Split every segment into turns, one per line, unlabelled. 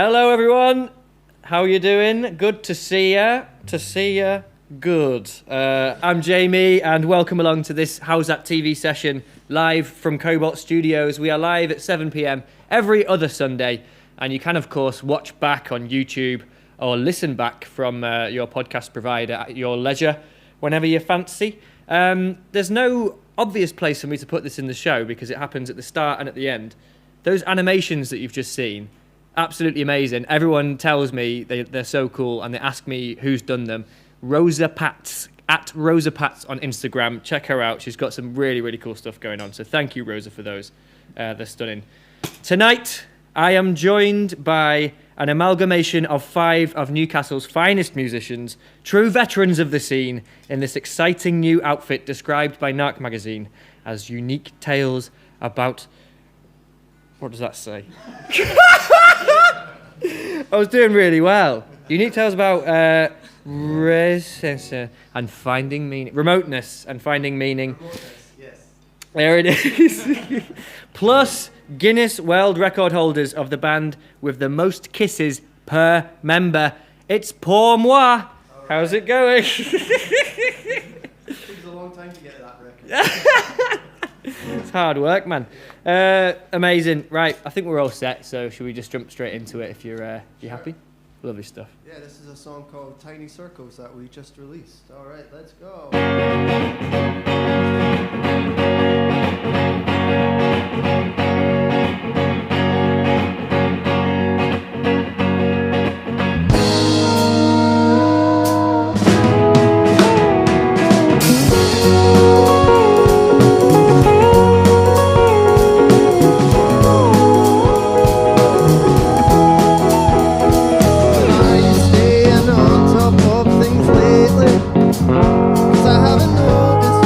Hello, everyone. How you doing? Good to see ya. Good. I'm Jamie, and welcome along to this Howzat TV session live from Cobalt Studios. We are live at 7 p.m. every other Sunday, and you can, of course, watch back on YouTube or listen back from your podcast provider at your leisure, whenever you fancy. There's no obvious place for me to put this in the show because it happens at the start and at the end. Those animations that you've just seen, absolutely amazing. Everyone tells me they're so cool, and they ask me who's done them. Rosa Pats, at Rosa Pats on Instagram. Check her out. She's got some really, really cool stuff going on. So thank you, Rosa, for those. They're stunning. Tonight, I am joined by an amalgamation of 5 of Newcastle's finest musicians, true veterans of the scene, in this exciting new outfit described by Narc magazine as unique tales about... What does that say? I was doing really well. Unique tales about and finding meaning. Remoteness and finding meaning.
Yes.
There it is. Plus Guinness World Record holders of the band with the most kisses per member. It's Pour Moi. Right. How's it going?
It took a long time to get that record.
It's hard work, man. Amazing. Right, I think we're all set, so should we just jump straight into it if you're happy? Lovely stuff.
Yeah, this is a song called Tiny Circles that we just released. All right, let's go. Staying on top of things lately, 'cause I haven't noticed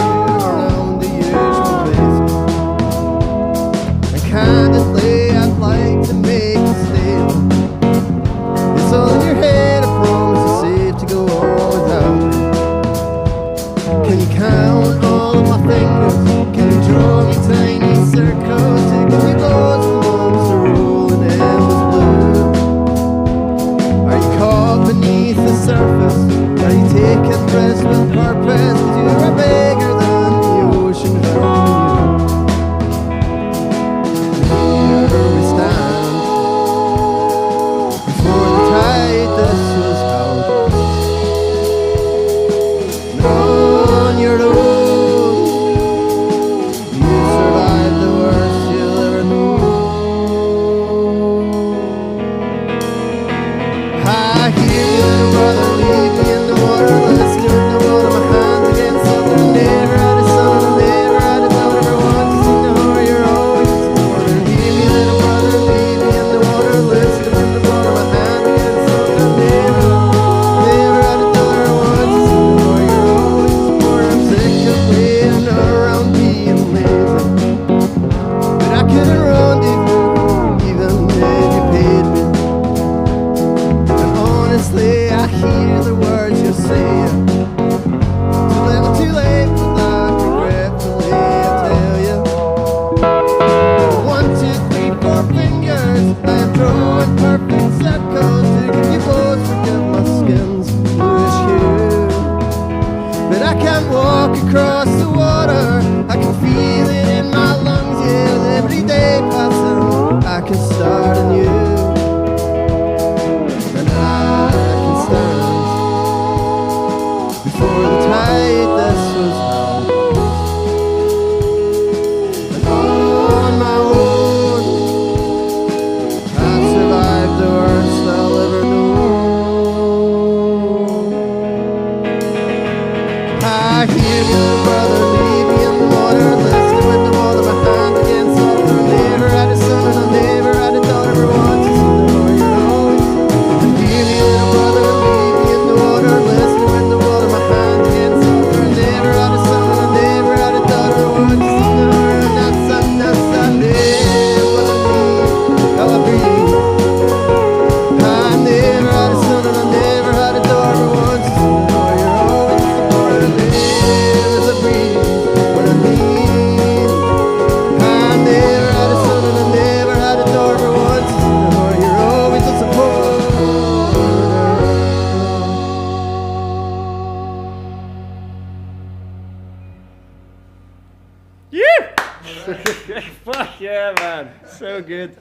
Fuck yeah, man. So good.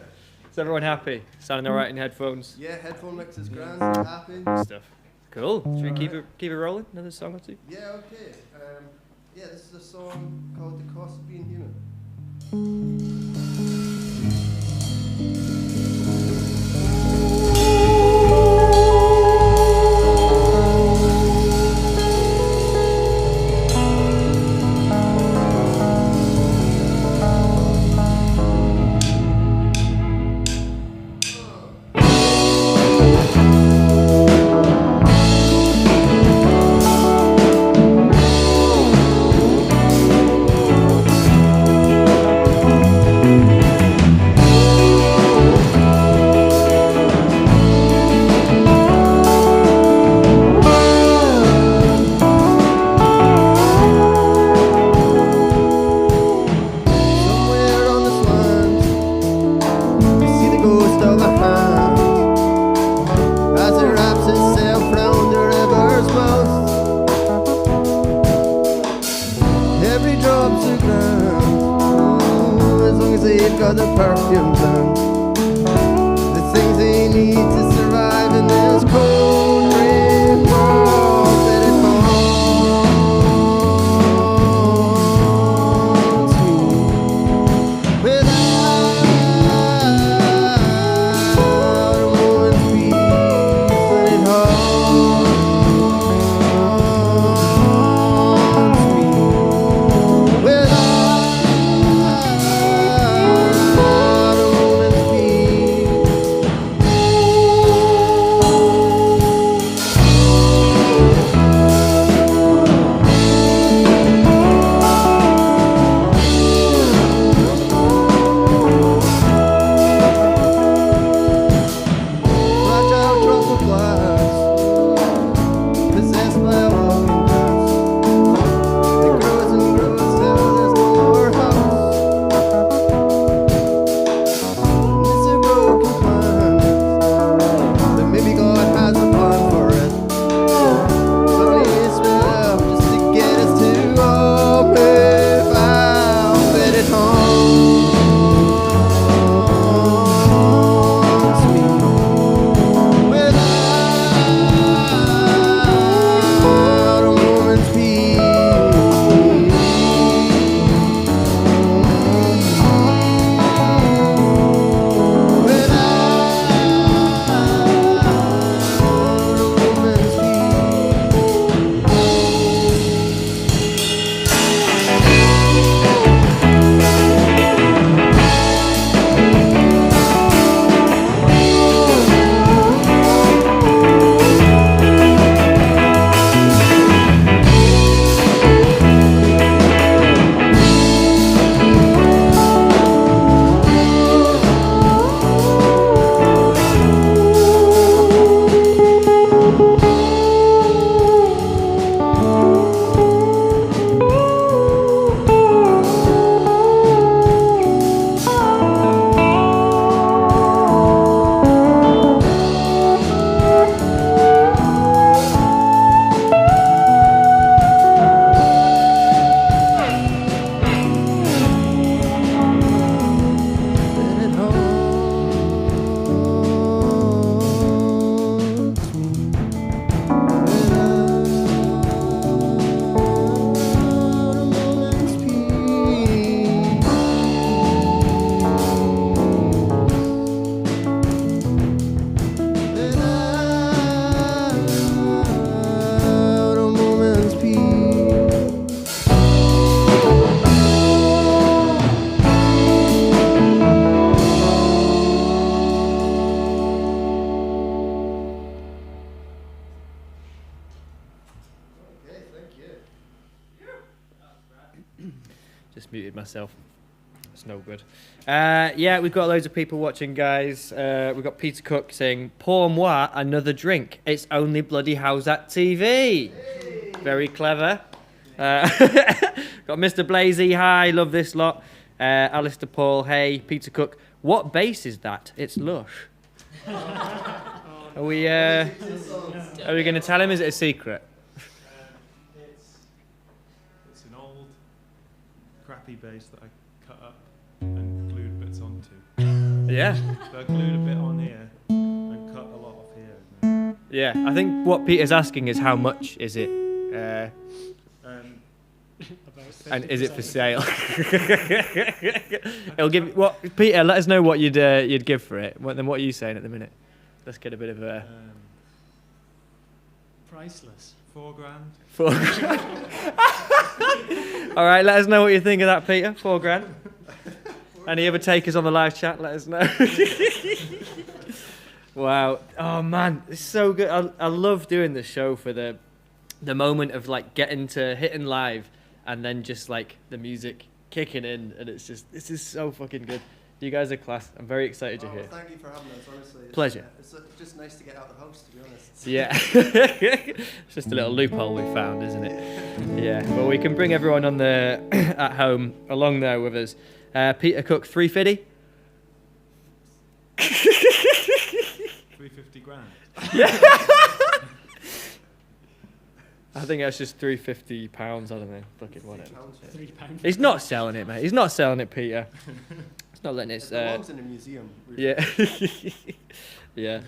Is everyone happy? Sounding alright in headphones?
Yeah, headphone mix is grand, so happy.
Stuff. Cool. Should we keep it rolling? Another song or two?
Yeah, okay. Yeah, this is a song called The Cost of Being Human. The perfumes and the things they need to survive in this cold, gray world that it haunts me without a moment's peace, and it haunts me without
Just muted myself. It's no good. Yeah, we've got loads of people watching, guys. We've got Peter Cook saying, "Pour moi another drink. It's only bloody Howzat TV." Hey. Very clever. Got Mr. Blazy, hi, love this lot. Alistair Paul, hey. Peter Cook, what bass is that? It's lush. Are we going to tell him? Is it a secret?
It's an old, crappy bass that I cut up and glued bits onto.
Yeah.
So I glued a bit on here and cut a lot off here.
Yeah. I think what Peter's asking is how much is it? And is it for sale? It'll give what Peter. Let us know what you'd give for it. Then what are you saying at the minute? Let's get a bit of a
Priceless. $4,000.
4 grand. All right, let us know what you think of that, Peter. 4 grand. Any other takers on the live chat? Let us know. Wow. Oh man, it's so good. I love doing this show for the moment of like getting to hitting live and then just like the music kicking in, and it's just, this is so fucking good. You guys are class. I'm very excited to hear.
Thank you for having us, honestly.
Pleasure.
It's just nice to get out of the house, to be honest.
Yeah. It's just a little loophole we found, isn't it? Yeah. Well, we can bring everyone on the at home along there with us. Peter Cook, 350.
350 grand.
Yeah. I think that's just £350. I don't know. Fucking whatever.
£3.
He's not selling it, mate. He's not selling it, Peter. He's not letting it.
It belongs in a museum. Really.
Yeah.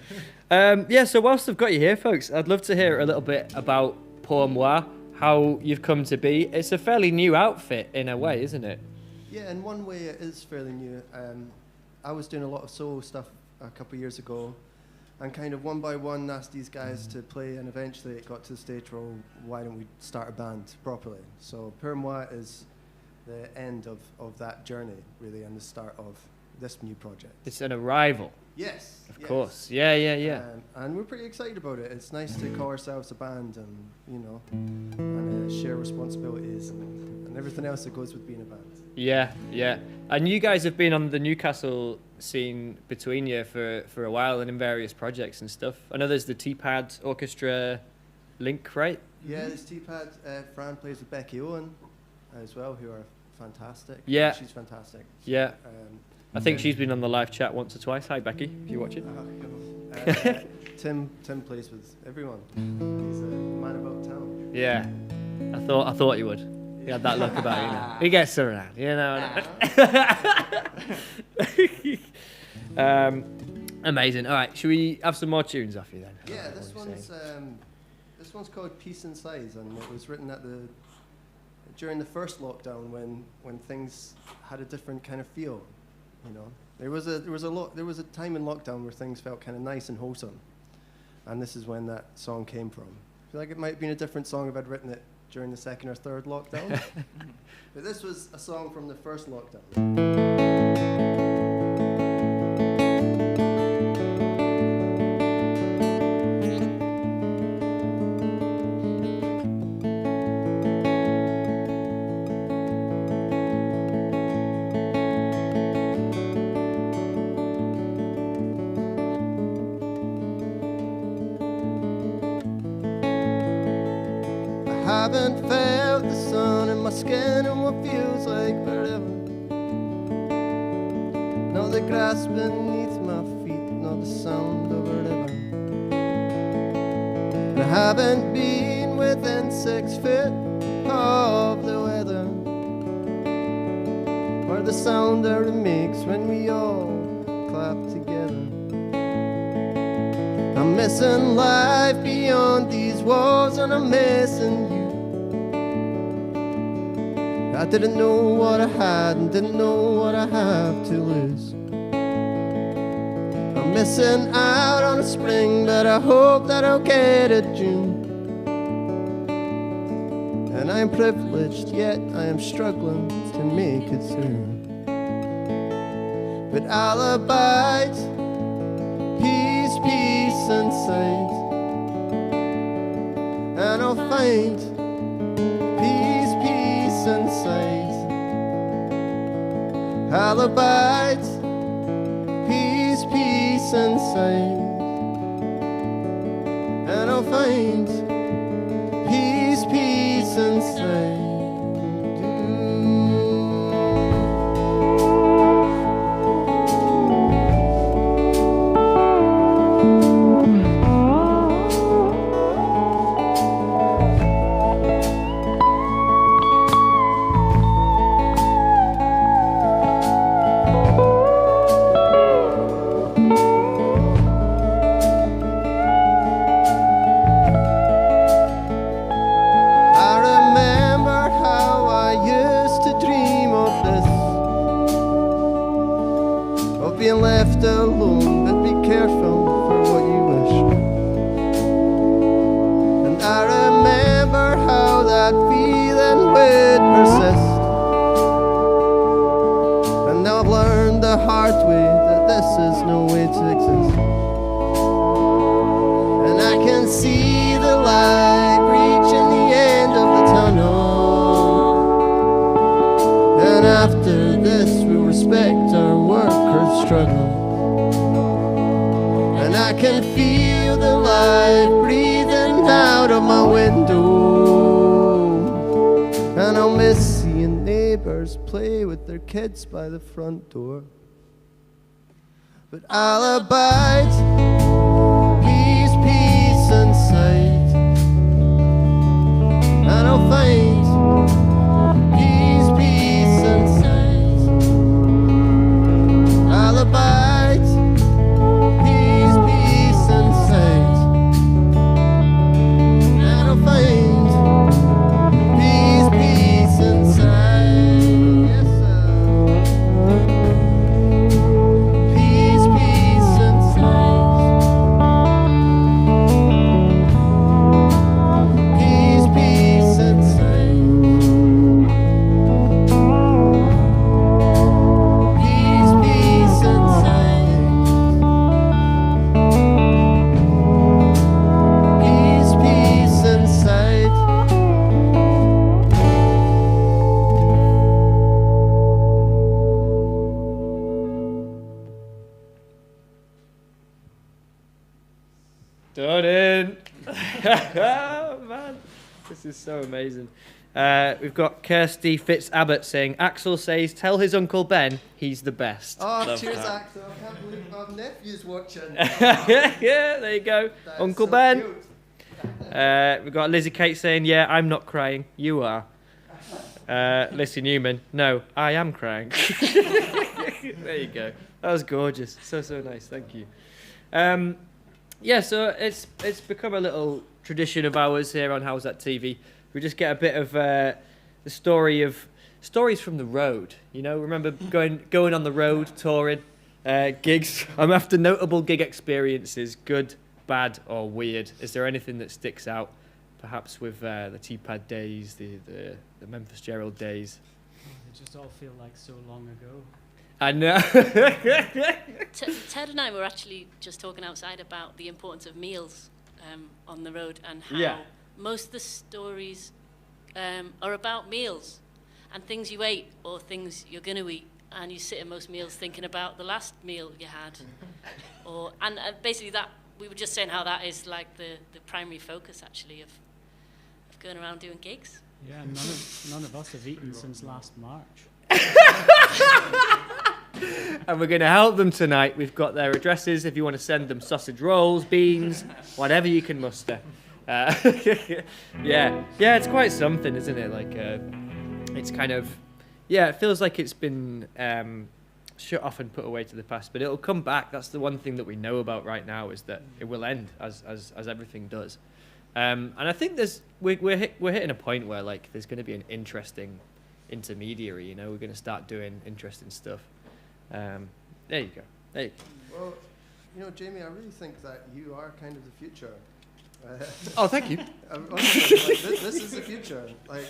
Yeah. So whilst I've got you here, folks, I'd love to hear a little bit about Pour Moi, how you've come to be. It's a fairly new outfit in a way, isn't it?
Yeah, in one way it is fairly new. I was doing a lot of solo stuff a couple of years ago, and kind of one by one asked these guys to play, and eventually it got to the stage where, why don't we start a band properly? So Pour Moi is the end of that journey, really, and the start of this new project.
It's an arrival.
Yes.
Of course. Yeah.
And we're pretty excited about it. It's nice to call ourselves a band and, and share responsibilities and everything else that goes with being a band.
Yeah. And you guys have been on the Newcastle scene between you for a while and in various projects and stuff. I know there's the T-Pad Orchestra link, right?
Yeah, there's T-Pad. Fran plays with Becky Owen as well, who are fantastic.
Yeah.
She's fantastic.
Yeah. I think she's been on the live chat once or twice. Hi, Becky, if you're watching.
Tim plays with everyone. He's a man about town.
Yeah. I thought you would. He had that look about you. Know. He gets around, Amazing. All right, should we have some more tunes off you then?
Yeah, this one's called Peace and Sighs, and it was written during the first lockdown when things had a different kind of feel. There was a time in lockdown where things felt kind of nice and wholesome, and this is when that song came from. I feel like it might have been a different song if I'd written it during the second or third lockdown, but this was a song from the first lockdown. Haven't felt the sun in my skin and what feels like forever. No, the grass beneath my feet, no, the sound of a river. And I haven't been within 6 feet of the weather, or the sound that it makes when we all clap together. I'm missing life beyond these walls, and I'm missing you. I didn't know what I had and didn't know what I have to lose. I'm missing out on a spring, but I hope that I'll get a June. And I'm privileged, yet I am struggling to make it through. But I'll abide, peace, peace and sight, and I'll find peace, peace and sight. I'll abide, peace, peace and sight, and I'll find peace, peace and sight. left alone, but be careful for what you wish. And I remember how that feeling would persist. And now I've learned the hard way that this is no way to exist. And I can see the light reaching the end of the tunnel. And after this we'll respect our workers' struggle. And I can feel the light breathing out of my window. And I'll miss seeing neighbors play with their kids by the front door. But I'll abide, peace, peace and sight. And I'll find peace, peace and sight. I'll abide, peace, peace and sight. And I'll find peace, peace and sight. Yes, sir. Peace, peace and sight. Peace, peace and sight. Peace, peace and sight. Peace, peace and sight.
Done in. Oh, man. This is so amazing. We've got Kirsty Fitz-Abbott saying, Axel says, tell his Uncle Ben he's the best.
Oh,
Love
cheers,
that.
Axel. I can't believe my nephew's watching.
Yeah, there you go.
That's
Uncle
so
Ben.
cute.
We've got Lizzie Kate saying, yeah, I'm not crying. You are. Lissy Newman, no, I am crying. There you go. That was gorgeous. So nice. Thank you. Yeah, so it's become a little tradition of ours here on Howzat TV. We just get a bit of the stories from the road. You know, remember going on the road, touring, gigs. I'm after notable gig experiences, good, bad, or weird. Is there anything that sticks out? Perhaps with the T-Pad days, the Memphis Gerald days.
Oh, they just all feel like so long ago.
I know.
Ted and I were actually just talking outside about the importance of meals on the road and how
Yeah.
most of the stories are about meals and things you ate or things you're going to eat. And you sit at most meals thinking about the last meal you had. And basically that, we were just saying how that is like the primary focus actually of going around doing gigs.
Yeah, none of us have eaten since last March.
And we're going to help them tonight. We've got their addresses if you want to send them sausage rolls, beans, whatever you can muster. Yeah, it's quite something, isn't it? Like, it's kind of, yeah, it feels like it's been shut off and put away to the past, but it'll come back. That's the one thing that we know about right now, is that it will end as everything does. And I think we're hitting a point where like there's going to be an interesting intermediary. You know, we're going to start doing interesting stuff. There you go.
Well, you know, Jamie, I really think that you are kind of the future.
Oh, thank you.
Honestly, like, this is the future. Like,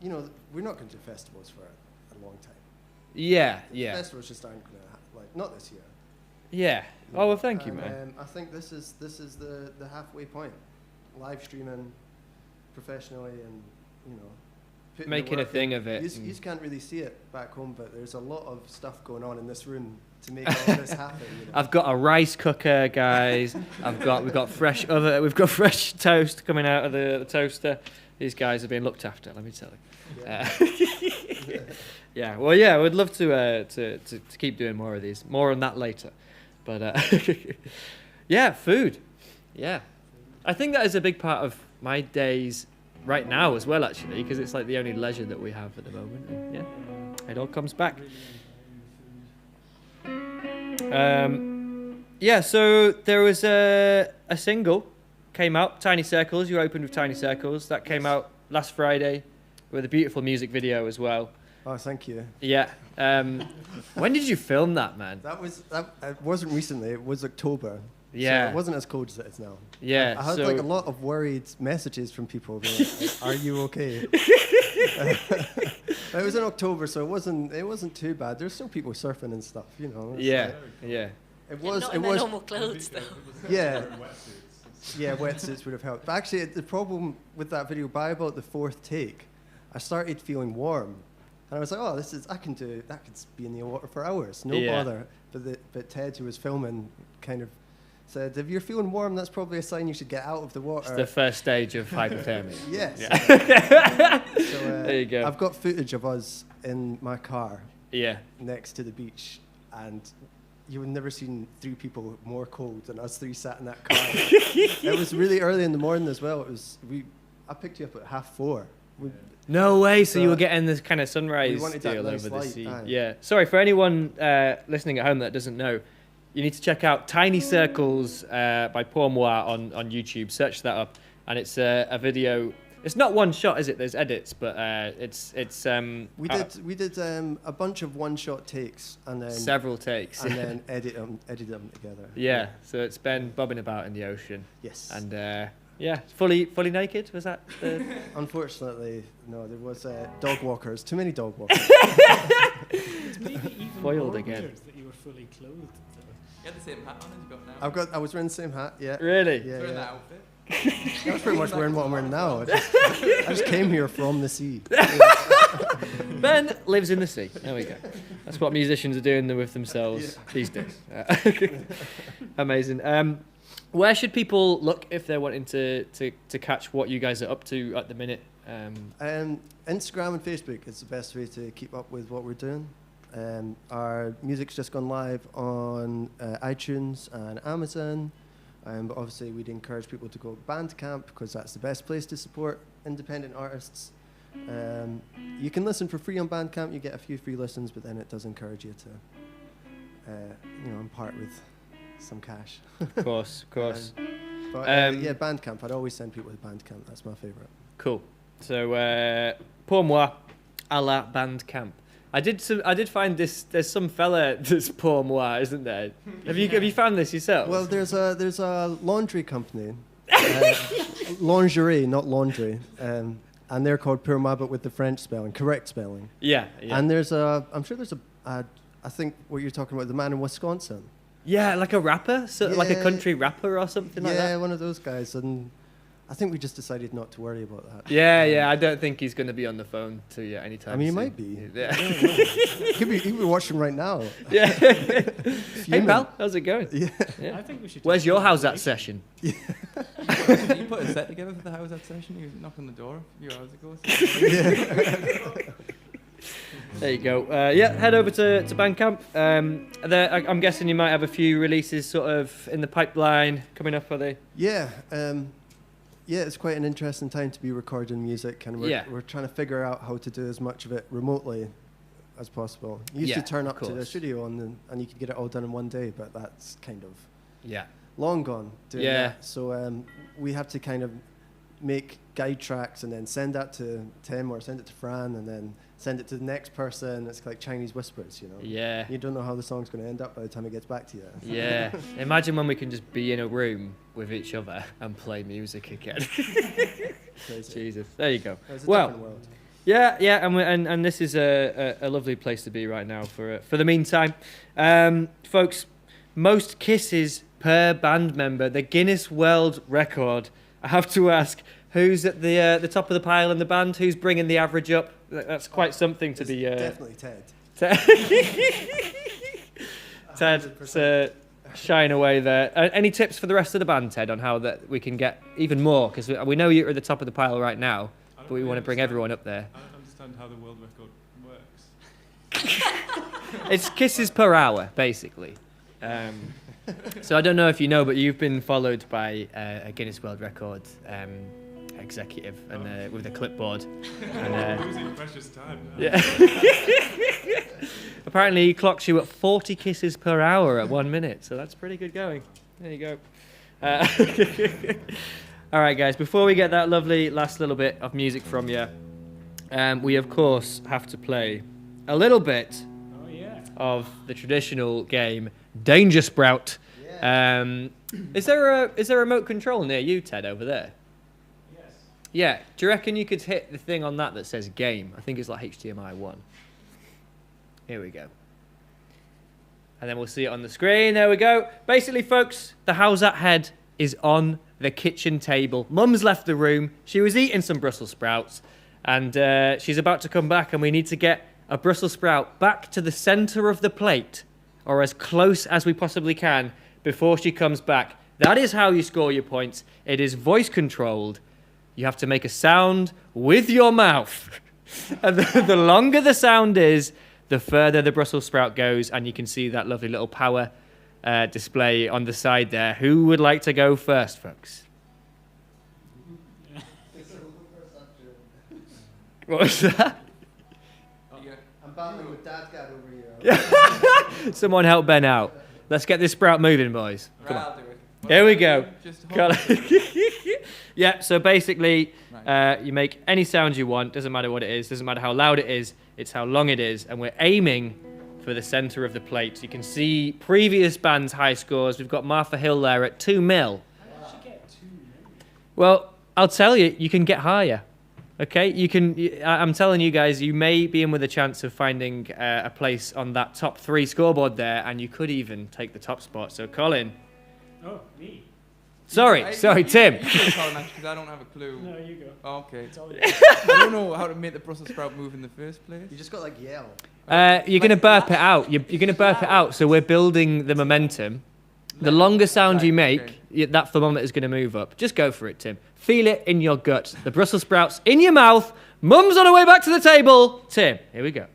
you know, we're not going to do festivals for a long time.
Yeah.
Festivals just aren't going to, like, not this year.
Yeah. Oh, well, thank you, man.
I think this is the halfway point. Live streaming professionally and, you know, putting the
Making a
work
thing
in.
of it.
You can't really see it back home, but there's a lot of stuff going on in this room to make all this happen. You know?
I've got a rice cooker, guys. we've got fresh toast coming out of the toaster. These guys are being looked after, let me tell you.
Yeah.
Yeah. Well, yeah, I would love to keep doing more of these. More on that later. But yeah, food. Yeah, I think that is a big part of my days right now as well, actually, because it's like the only leisure that we have at the moment. And yeah, it all comes back. Yeah, so there was a single came out, Tiny Circles. You opened with Tiny Circles. That came out last Friday with a beautiful music video as well.
Oh, thank you.
Yeah. When did you film that, man?
It wasn't recently. It was October.
Yeah.
So it wasn't as cold as it is now.
Yeah.
I had
so,
like a lot of worried messages from people being like, "Are you okay?" It was in October, so it wasn't too bad. There's still people surfing and stuff, you know.
yeah. Yeah.
It was.
Not
It
in their
was.
normal clothes, though.
Yeah. Yeah, wetsuits would have helped. But actually, the problem with that video, by about the fourth take, I started feeling warm. And I was like, oh, I can be in the water for hours, no
Yeah.
bother. But Ted, who was filming, kind of said, if you're feeling warm, that's probably a sign you should get out of the water.
It's the first stage of hypothermia.
Yes.
Yeah.
So,
There you go.
I've got footage of us in my car
Yeah.
next to the beach, and you would never seen three people more cold than us three sat in that car. It was really early in the morning as well. I picked you up at 4:30.
No way. So you
So
were getting this kind of sunrise
we wanted that
deal
nice
over the
light,
sea.
aye.
Yeah. Sorry for anyone listening at home that doesn't know. You need to check out Tiny Circles by Pour Moi on YouTube. Search that up, and it's a video. It's not one shot, is it? There's edits, but it's
We did a bunch of one-shot takes and then
several takes.
and then edit them together.
Yeah. So it's Ben bobbing about in the ocean,
Yes.
and yeah, fully naked. Was that?
Unfortunately, no. There was dog walkers. Too many dog walkers.
It's maybe even
Foiled
more
again.
weird that you were fully clothed.
You had the same hat on as you got now.
I was wearing the same hat. Yeah.
Really?
Yeah.
Wearing
yeah.
that outfit.
I was pretty much wearing what I'm wearing now. I just came here from the sea.
Ben lives in the sea. There we go. That's what musicians are doing with themselves these days. Amazing. Where should people look if they're wanting to catch what you guys are up to at the minute?
Instagram and Facebook is the best way to keep up with what we're doing. Our music's just gone live on iTunes and Amazon. But obviously, we'd encourage people to go to Bandcamp because that's the best place to support independent artists. You can listen for free on Bandcamp. You get a few free listens, but then it does encourage you to, impart with some cash.
Of course.
But yeah, Bandcamp. I'd always send people to Bandcamp. That's my favourite.
Cool. So, Pour Moi, à la Bandcamp. I did find this. There's some fella that's Pour Moi, isn't there? Have you found this yourself?
Well, there's a laundry company, lingerie, not laundry, and they're called Pour Moi, but with the French spelling, correct spelling.
Yeah.
And I'm sure there's I think what you're talking about, the man in Wisconsin.
Yeah, like a rapper, like a
Yeah.
country rapper or something like that.
Yeah, one of those guys, and I think we just decided not to worry about that.
Yeah. I don't think he's going to be on the phone to you anytime.
I mean, he
soon.
might be.
Yeah.
He could be watching right now.
Yeah. Hey pal, how's it going?
Yeah.
I think we should.
Where's
just
your
do
Howzat
it.
session?
You put a set together for the Howzat session. You knocked on the door a few hours ago.
There you go. Head over to Bandcamp. I'm guessing you might have a few releases sort of in the pipeline coming up, are they?
Yeah. Yeah, it's quite an interesting time to be recording music, and we're trying to figure out how to do as much of it remotely as possible. You used to turn up to the studio and you could get it all done in one day, but that's kind of long gone doing that. So we have to kind of make guide tracks and then send that to Tim or send it to Fran and then send it to the next person. It's like Chinese whispers, you know.
Yeah.
You don't know how the song's going to end up by the time it gets back to you.
Yeah. Imagine when we can just be in a room with each other and play music again.
Crazy.
Jesus. There you go.
It's a
Well,
different world.
yeah, and this is a lovely place to be right now for the meantime. Folks, most kisses per band member, the Guinness World Record. I have to ask, who's at the top of the pile in the band? Who's bringing the average up? That's quite something to
It's
be...
definitely Ted.
Ted's shying away there. Any tips for the rest of the band, Ted, on how that we can get even more? Because we know you're at the top of the pile right now, but we want to bring everyone up there.
I don't understand how the world record works.
It's kisses per hour, basically. So I don't know if you know, but you've been followed by a Guinness World Record executive and with a clipboard. And,
Losing precious time.
yeah. Apparently he clocks you at 40 kisses per hour at 1 minute, so that's pretty good going. There you go. All right, guys, before we get that lovely last little bit of music from you, we of course have to play a little bit
Oh, yeah.
of the traditional game, Danger Sprout.
Yeah.
Is there a remote control near you, Ted, over there?
Yes.
Yeah. Do you reckon you could hit the thing on that says game? I think it's like HDMI 1. Here we go. And then we'll see it on the screen. There we go. Basically, folks, the Howzat head is on the kitchen table. Mum's left the room. She was eating some Brussels sprouts. And she's about to come back, and we need to get a Brussels sprout back to the center of the plate, or as close as we possibly can, before she comes back. That is how you score your points. It is voice controlled. You have to make a sound with your mouth. And the longer the sound is, the further the Brussels sprout goes, and you can see that lovely little power display on the side there. Who would like to go first, folks? What was that?
I'm battling with Dad Gad over here.
Someone help Ben out. Let's get this sprout moving, boys. Come on.
I'll do it.
Here we go.
Just hold
Yeah, so basically, you make any sound you want. Doesn't matter what it is. Doesn't matter how loud it is. It's how long it is. And we're aiming for the center of the plate. You can see previous bands' high scores. We've got Martha Hill there at 2 mil.
How did she get 2 million?
Well, I'll tell you, you can get higher. Okay, I'm telling you guys, you may be in with a chance of finding a place on that top 3 scoreboard there, and you could even take the top spot. So, Colin.
Oh, me.
Sorry, Tim.
You go, Colin, because I don't have a clue.
No, you go.
Oh, okay.
It's all you.
I don't know how to make the Brussels sprout move in the first place.
You just got like yell.
You're going to burp it out. You're going to burp it out, so we're building the momentum. The longer sound you make, that thermometer is going to move up. Just go for it, Tim. Feel it in your gut. The Brussels sprouts in your mouth. Mum's on her way back to the table. Tim, here we go.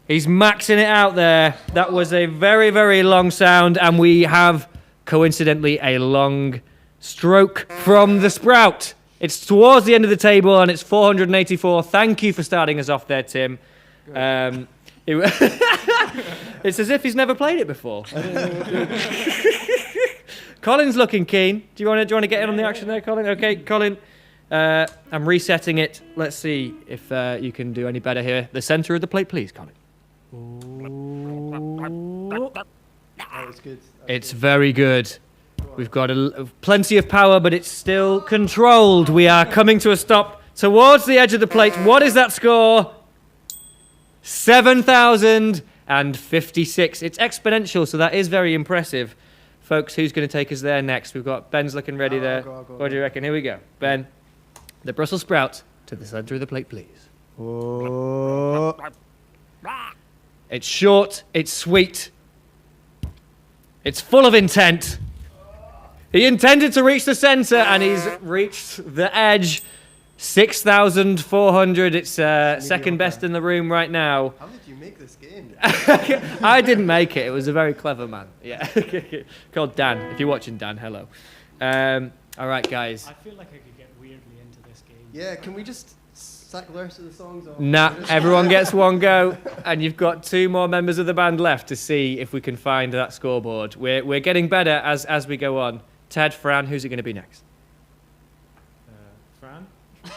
He's maxing it out there. That was a very, very long sound, and we have, coincidentally, a long stroke from the sprout. It's towards the end of the table, and it's 484. Thank you for starting us off there, Tim. It's as if he's never played it before. Colin's looking keen. Do you want to get in on the action there, Colin? Okay, Colin. I'm resetting it. Let's see if you can do any better here. The center of the plate, please, Colin.
That was good.
It's very good. We've got plenty of power, but it's still controlled. We are coming to a stop towards the edge of the plate. What is that score? 7,056. It's exponential, so that is very impressive. Folks, who's going to take us there next? We've got Ben's looking ready there.
I'll go.
What do you reckon? Here we go. Ben, the Brussels sprout to the center of the plate, please.
Oh.
It's short, it's sweet, it's full of intent. He intended to reach the center, and he's reached the edge. 6,400. It's second best in the room right now.
How did you make this game?
I didn't make it. It was a very clever man. Yeah, called Dan. If you're watching, Dan, hello. All right, guys.
I feel like I could get weirdly into this game.
Yeah, can we just sack the rest of the songs off?
Nah, everyone gets one go, and you've got 2 more members of the band left to see if we can find that scoreboard. We're getting better as we go on. Ted, Fran, who's it going to be next?
Fran?
She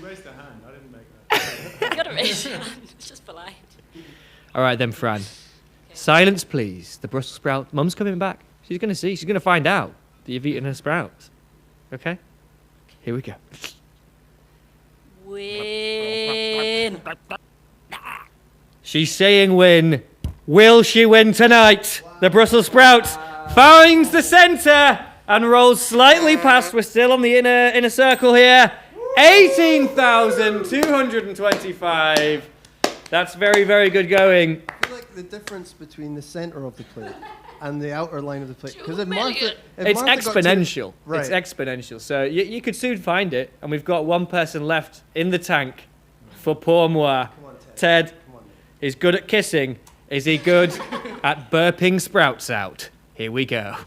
raised her hand. I didn't make that.
You gotta raise your hand. It's just polite.
All right then, Fran. Silence, please. The Brussels sprout. Mum's coming back. She's going to see. She's going to find out that you've eaten her sprouts. Okay? Here we go.
Win.
She's saying win. Will she win tonight? The Brussels sprout finds the centre and rolls slightly past. We're still on the inner circle here. 18,225. That's very, very good going.
I feel like the difference between the center of the plate and the outer line of the plate, because if
million.
It's exponential.
Right.
It's exponential. So you could soon find it, and we've got one person left in the tank for pour moi.
Come on,
Ted
Come on.
is good at kissing. Is he good at burping sprouts out? Here we go.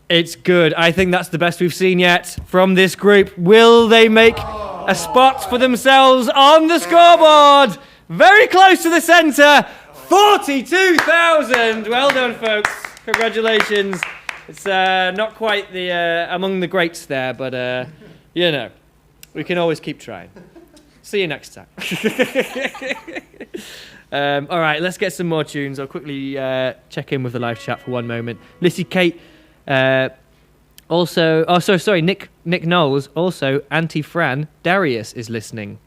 It's good. I think that's the best we've seen yet from this group. Will they make a spot for themselves on the scoreboard? Very close to the centre. 42,000. Well done, folks. Congratulations. It's not quite the among the greats there, but you know, we can always keep trying. See you next time. All right, let's get some more tunes. I'll quickly check in with the live chat for one moment. Lissy Kate, also, Nick Knowles, also Auntie Fran, Darius is listening.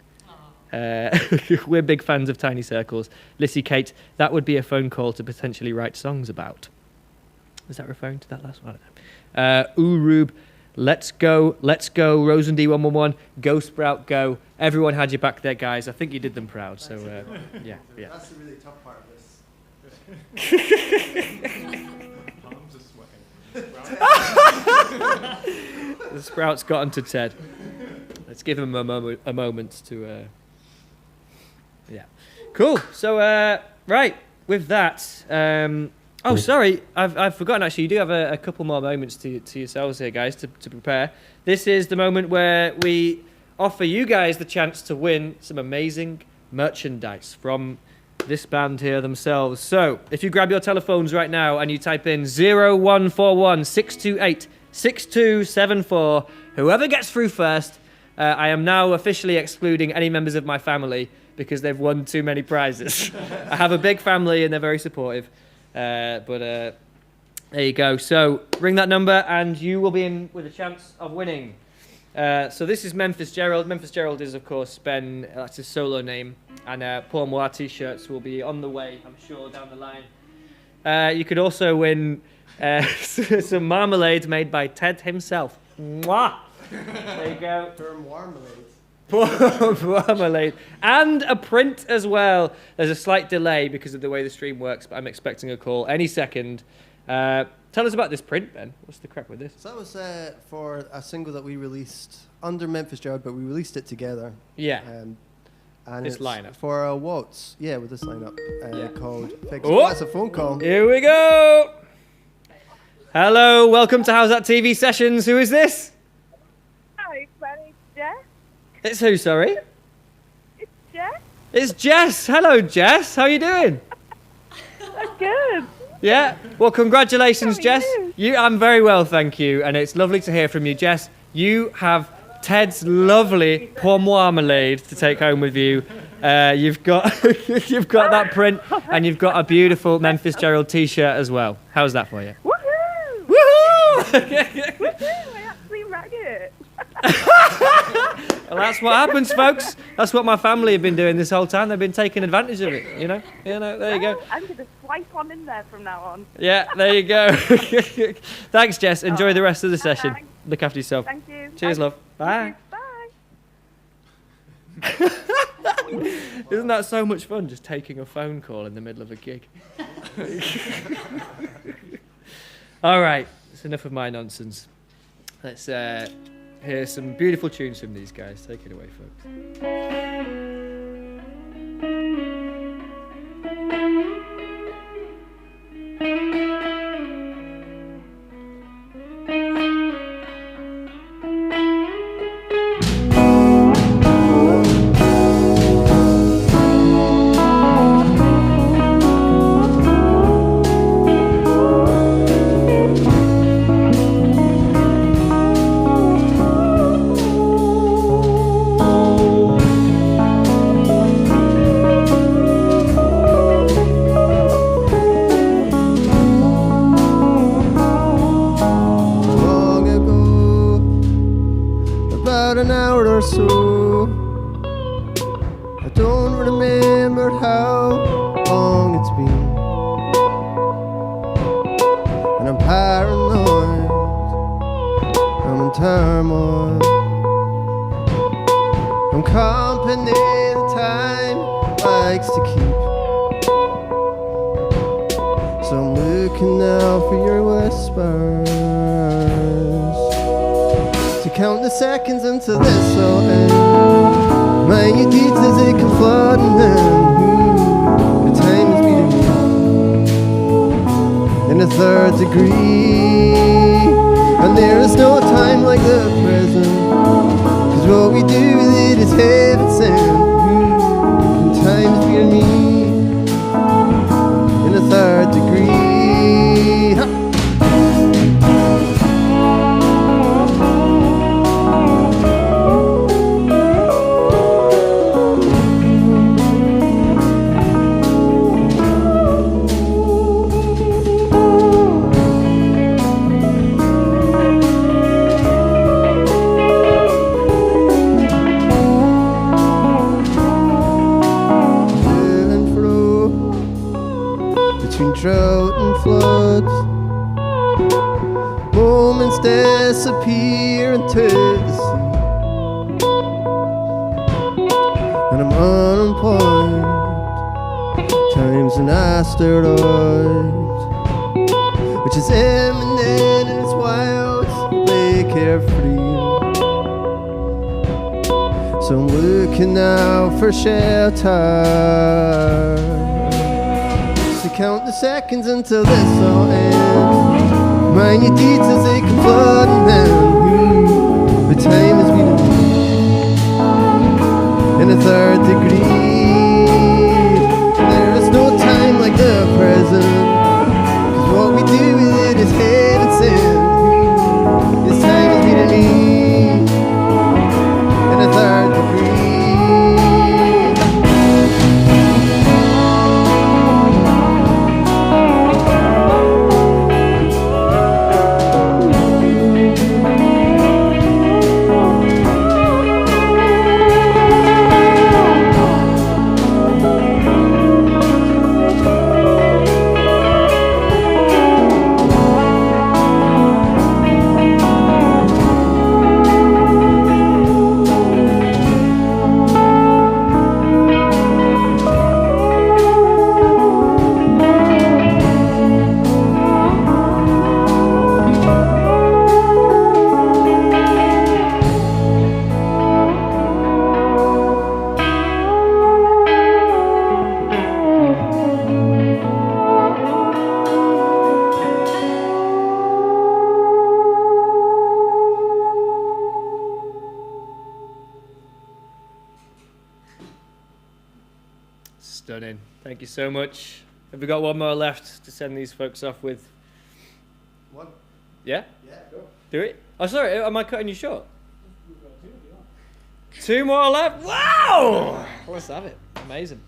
We're big fans of Tiny Circles. Lissy Kate, that would be a phone call to potentially write songs about. Is that referring to that last one? I don't know. Urub, let's go. Rosen D111, go Sprout, go. Everyone had your back there, guys. I think you did them proud. So yeah.
That's the really tough part of this.
Palms are sweating.
The Sprout's got onto Ted. Let's give him a moment to. Yeah. Cool. So right with that. Sorry, I've forgotten actually. You do have a couple more moments to yourselves here, guys, to prepare. This is the moment where we offer you guys the chance to win some amazing merchandise from this band here themselves. So if you grab your telephones right now and you type in 0141 628 6274, whoever gets through first, I am now officially excluding any members of my family because they've won too many prizes. I have a big family and they're very supportive. But there you go. So ring that number and you will be in with a chance of winning. So this is Memphis Gerald. Memphis Gerald is, of course, Ben. That's his solo name. And Paul MOI t-shirts will be on the way, I'm sure, down the line. You could also win some marmalade made by Ted himself. Mwah! There you go. Marmalade. And a print as well. There's a slight delay because of the way the stream works, but I'm expecting a call any second. Tell us about this print, Ben. What's the crack with this?
So that was for a single that we released under Memphis Gerald, but we released it together.
Yeah.
And
This
it's
lineup.
for a waltz. Yeah, with this lineup called Fix.
Oh.
That's a phone call.
Here we go. Hello, welcome to Howzat TV Sessions. Who is this?
Hi, my name's Jess.
It's who, sorry?
It's Jess.
It's Jess. Hello, Jess. How are you doing?
I'm good.
Yeah. Well, congratulations,
How are
Jess.
you?
I'm very well, thank you. And it's lovely to hear from you, Jess. You have Ted's lovely marmalade to take home with you. You've got you've got that print, and you've got a beautiful Memphis Gerald t-shirt as well. How's that for you?
Woohoo!
Woohoo!
Woohoo! I actually rang it.
Well, that's what happens, folks. That's what my family have been doing this whole time. They've been taking advantage of it, you know. There you go.
I'm going to swipe on in there from now on.
Yeah, there you go. Thanks, Jess. Enjoy the rest of the session.
Thanks.
Look after yourself.
Thank you.
Cheers, love. Bye.
Bye.
Isn't that so much fun, just taking a phone call in the middle of a gig? All right, it's enough of my nonsense. Let's hear some beautiful tunes from these guys. Take it away, folks.
Third degree. moments disappear into the sea, and I'm unemployed. Time's an asteroid, which is imminent and it's wild, play carefree. So I'm looking out for shelter, to count the seconds until this all ends. Mind your deeds as they come flooding down. The time is beating in a third degree. There is no time like the present, 'cause what we do with it is hate and sin. This time is beating me in a third degree.
Stunning. Thank you so much. Have we got one more left to send these folks off with?
One?
Yeah?
Yeah, go.
Do it? Oh, sorry. Am I cutting you short? Two more left. Wow! Let's have it. Amazing.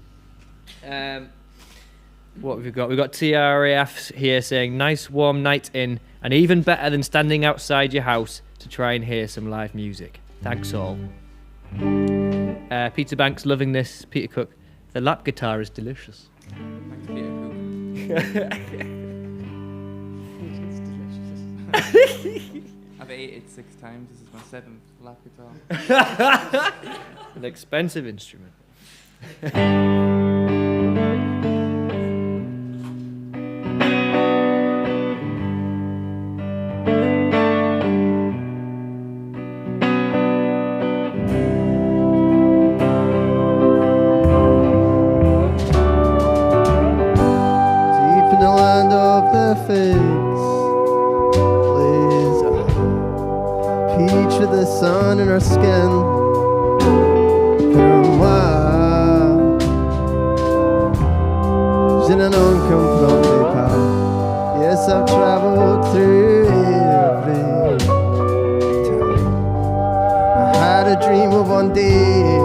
What have we got? We've got TRAF here saying, nice warm night in, and even better than standing outside your house to try and hear some live music. Thanks all. Peter Banks loving this. Peter Cook, the lap guitar is delicious.
Thanks, Peter Cook.
It's delicious.
I've ate it 6 times. This is my 7th lap guitar.
An expensive instrument.
Sun in our skin for a while, in an unconfronted path. Yes, I've traveled through every time. I had a dream of one day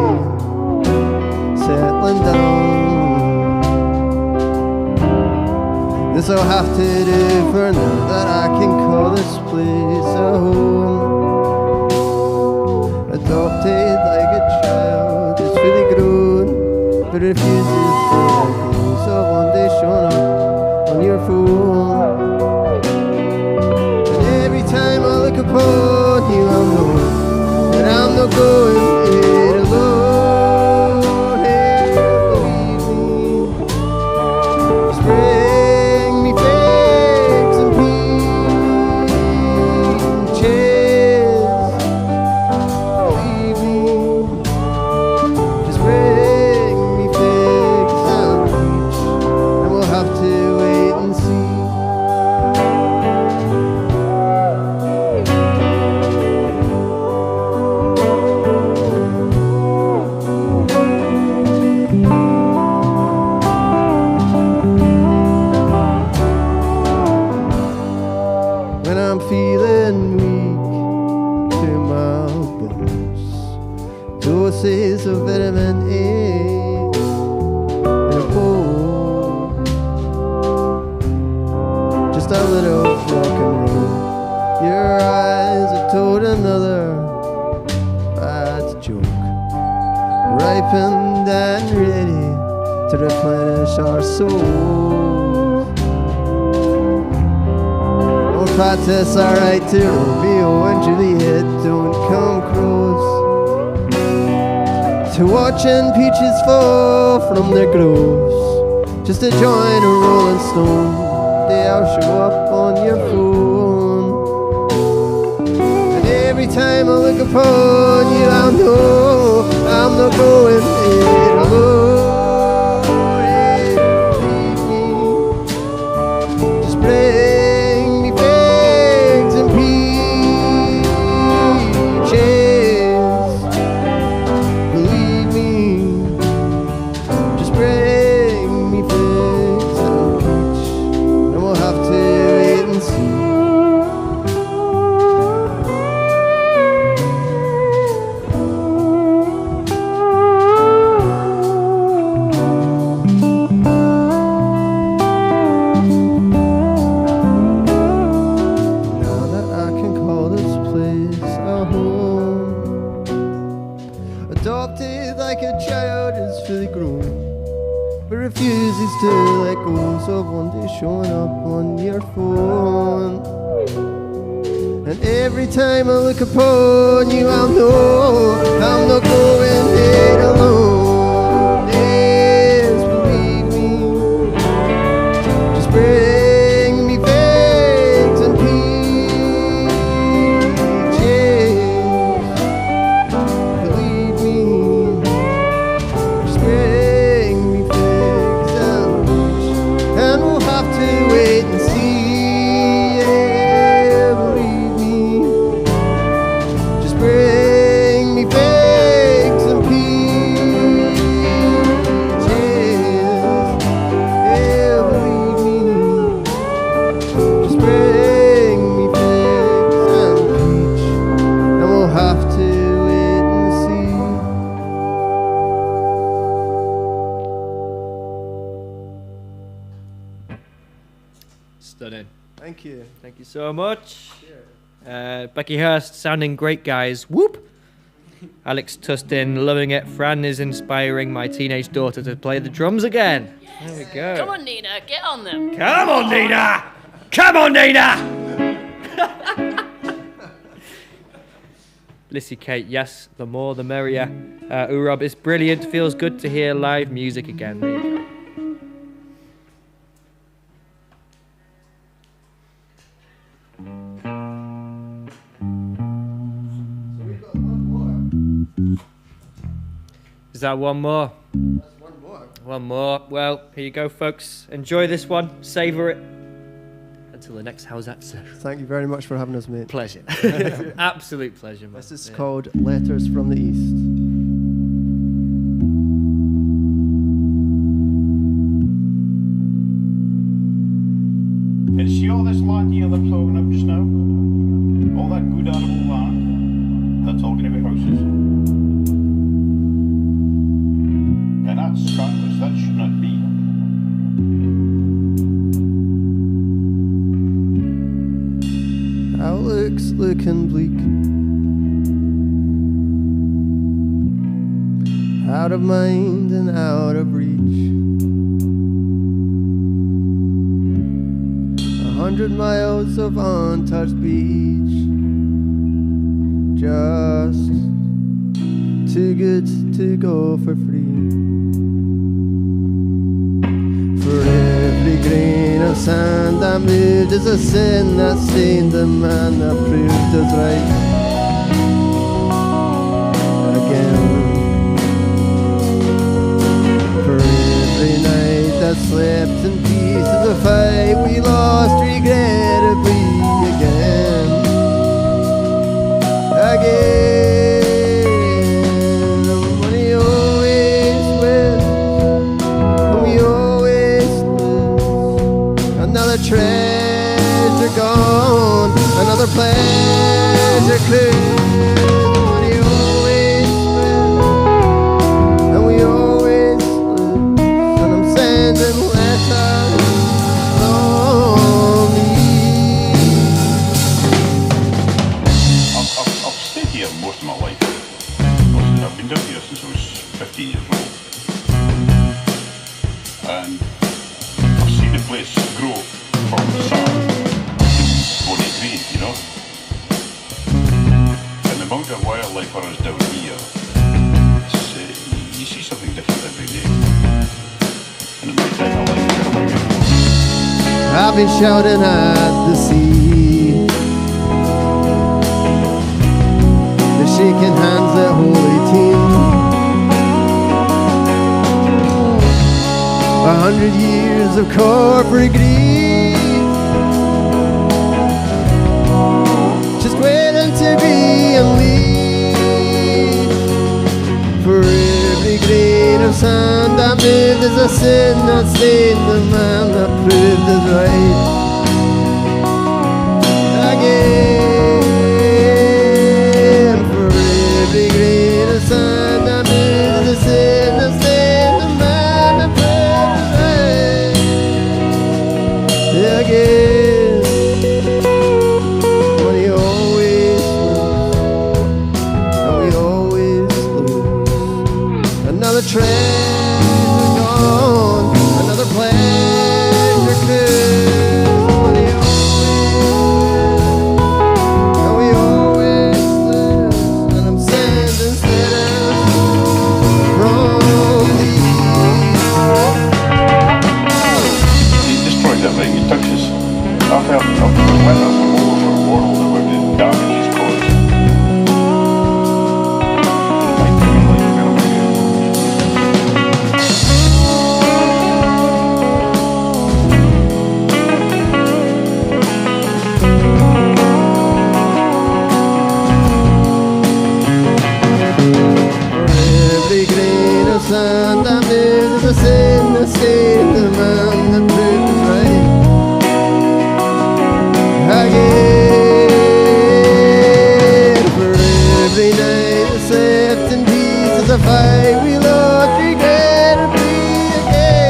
settling down. This I'll have to do for now that I can call this place a home. Adopted like a child, it's fully grown, but refuses to let go. So one day showing up on your phone, and every time I look upon you, I know that I'm not going it alone. Hey, believe me, just bring me figs and peaches. Doses of vitamin A in a bowl. Just a little rock and roll. Your eyes have told another bad joke, ripened and ready to replenish our souls. Or but it's alright to Romeo and Juliet don't come close to watching peaches fall from their groves. Just to join a Rolling Stone, they'll show up on your phone. And every time I look upon you, I know I'm not going it alone. Just bring me figs and peaches. Believe me, just bring me figs and peach, and we'll have to wait and see. Now that I can call this place a home, adopted like a child is fully grown, but refuses to let go of one day showing up on your phone. And every time I look upon you, I'll know I'm not going it alone. Yes, believe me, just bring me figs and peaches. Believe me, just bring me figs and peach, and we'll have to wait and see. Yeah, believe me, just bring me figs and peaches. Yeah, believe me, just bring me figs and peach, and we'll have to wait and see.
Stunning.
Thank you.
Thank you so much. Becky Hurst, sounding great, guys. Whoop. Alex Tustin, loving it. Fran is inspiring my teenage daughter to play the drums again. There we go.
Come on, Nina, get on them.
Come on, Nina! Come on, Nina! Lissy Kate, yes, the more the merrier. Rob, it's brilliant. Feels good to hear live music again. There you go.
So we've got one more.
Is that one more?
That's one more.
One more. Well, here you go, folks. Enjoy this one. Savor it. Until the next Howzat session.
Thank you very much for having us, mate.
Pleasure. Absolute pleasure, man.
This is
Yeah.
called Letters from the East.
It's sure this land here they're ploughing up just now. All that good arable land. They're talking about houses. And that's scandalous, that should not be.
Outlook's looking bleak. Out of mind and out of reach. 100 miles of untouched beach. Just too good to go for free. For every grain of sand I moved is a sin that stained the man that proved us right again. For every night that slept in peace is a fight we lost regrettably again. Money always wins, and we always lose. Another treasure gone, another pleasure clear. Money always wins, and we always lose. And I'm sending letters from the
I've stayed here most of my life. I've been down here since I was 15 years old. And I've seen the place grow from sand, going into
laughing, shouting at the sea. They're shaking hands at holy team. 100 years of corporate greed, just waiting to be unleashed. For every grain of sand that moved is a sin that stained the man that proved it right. Again, for every grain of sand that moved is a sin that stained the man that proved it right. Again, money always lose, and we always lose. Another treasure gone, another pleasure cruise. Money always, and we always lose. And I'm sending letters from the
He destroyed that thing, he touches. I've felt weapons all over the world that were the damage he's caused. Might take him like kind of
For every grain of sand that moves is a sin that stained the man that proved it right. Again, for every night that slept in peace is a fight we lost, regrettably again.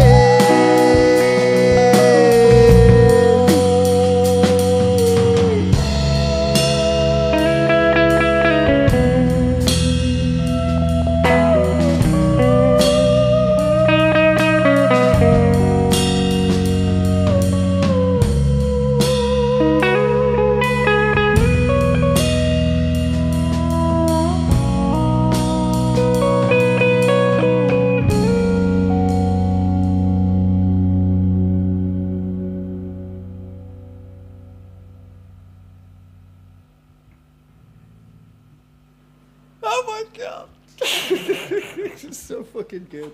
Oh my god.
It's so fucking good.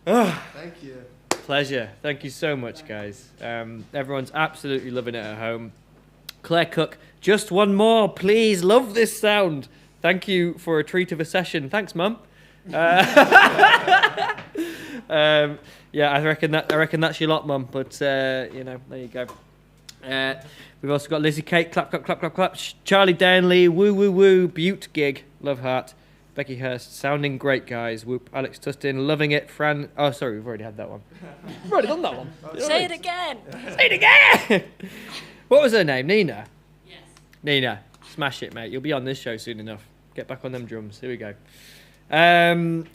Ah.
Thank you.
Pleasure. Thank you so much, guys. Everyone's absolutely loving it at home. Claire Cook, just one more, please. Love this sound. Thank you for a treat of a session. Thanks, Mum. Yeah, I reckon that's your lot, Mum. But there you go. We've also got Lizzie Kate, clap, clap, clap, clap, clap. Charlie Danley, woo, woo, woo. Butte Gig, love heart. Becky Hurst, sounding great, guys. Whoop. Alex Tustin, loving it. Fran, oh, sorry, we've already had that one. We've already done that one.
Say it again.
Say it again. What was her name? Nina?
Yes.
Nina, smash it, mate. You'll be on this show soon enough. Get back on them drums. Here we go.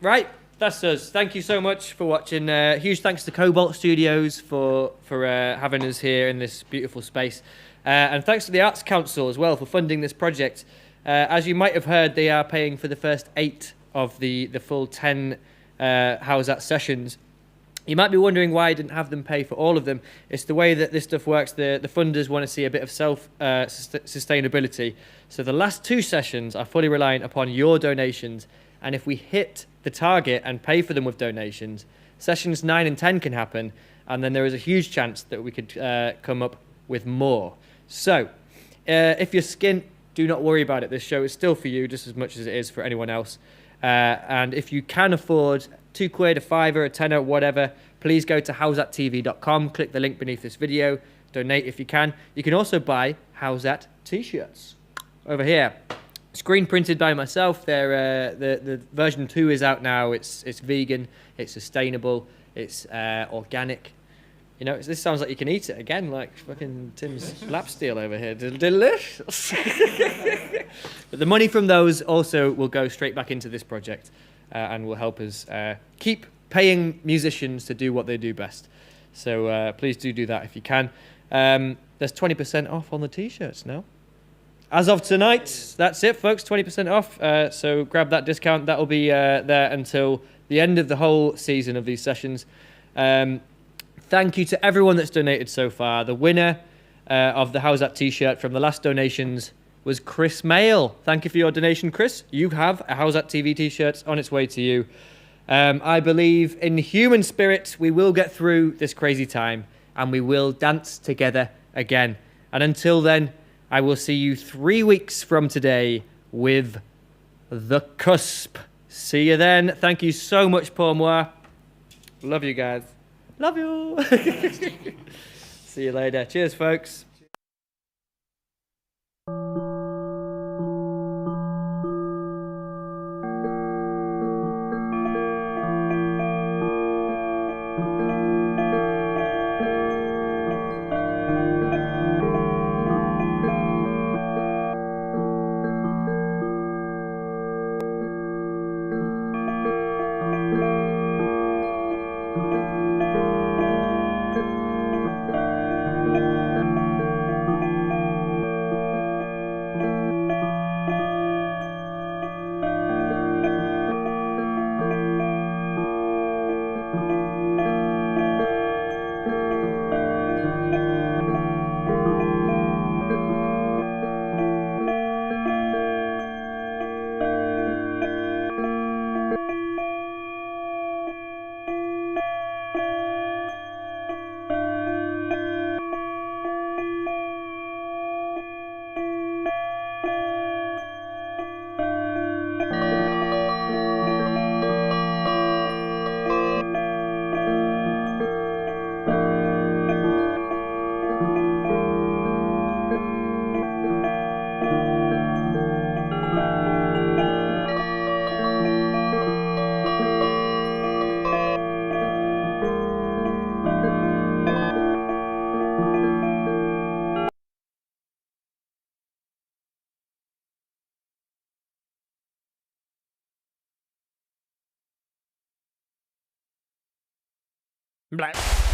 Right, that's us. Thank you so much for watching. Huge thanks to Cobalt Studios for having us here in this beautiful space. And thanks to the Arts Council as well for funding this project. As you might have heard, they are paying for the first 8 of the full 10 Howzat sessions. You might be wondering why I didn't have them pay for all of them. It's the way that this stuff works. The funders want to see a bit of self-sustainability. So the last 2 sessions are fully reliant upon your donations. And if we hit the target and pay for them with donations, sessions 9 and 10 can happen. And then there is a huge chance that we could come up with more. So if you're skint, do not worry about it. This show is still for you just as much as it is for anyone else. And if you can afford £2, a £5, a tenner, whatever, please go to howzattv.com, click the link beneath this video, donate if you can. You can also buy Howzat t-shirts over here. Screen printed by myself. They're, the version 2 is out now. It's vegan, it's sustainable, it's organic. You know, this sounds like you can eat it again, like fucking Tim's lapsteel over here. Delicious. But the money from those also will go straight back into this project and will help us keep paying musicians to do what they do best. So please do that if you can. There's 20% off on the t-shirts now. As of tonight, that's it, folks, 20% off. So grab that discount. That will be there until the end of the whole season of these sessions. Thank you to everyone that's donated so far. The winner of the Howzat t-shirt from the last donations was Chris Mail. Thank you for your donation, Chris. You have a Howzat TV t-shirt on its way to you. I believe in human spirit, we will get through this crazy time and we will dance together again. And until then, I will see you 3 weeks from today with The Cusp. See you then. Thank you so much, pour moi. Love you guys. Love you. See you later. Cheers, folks. Blah.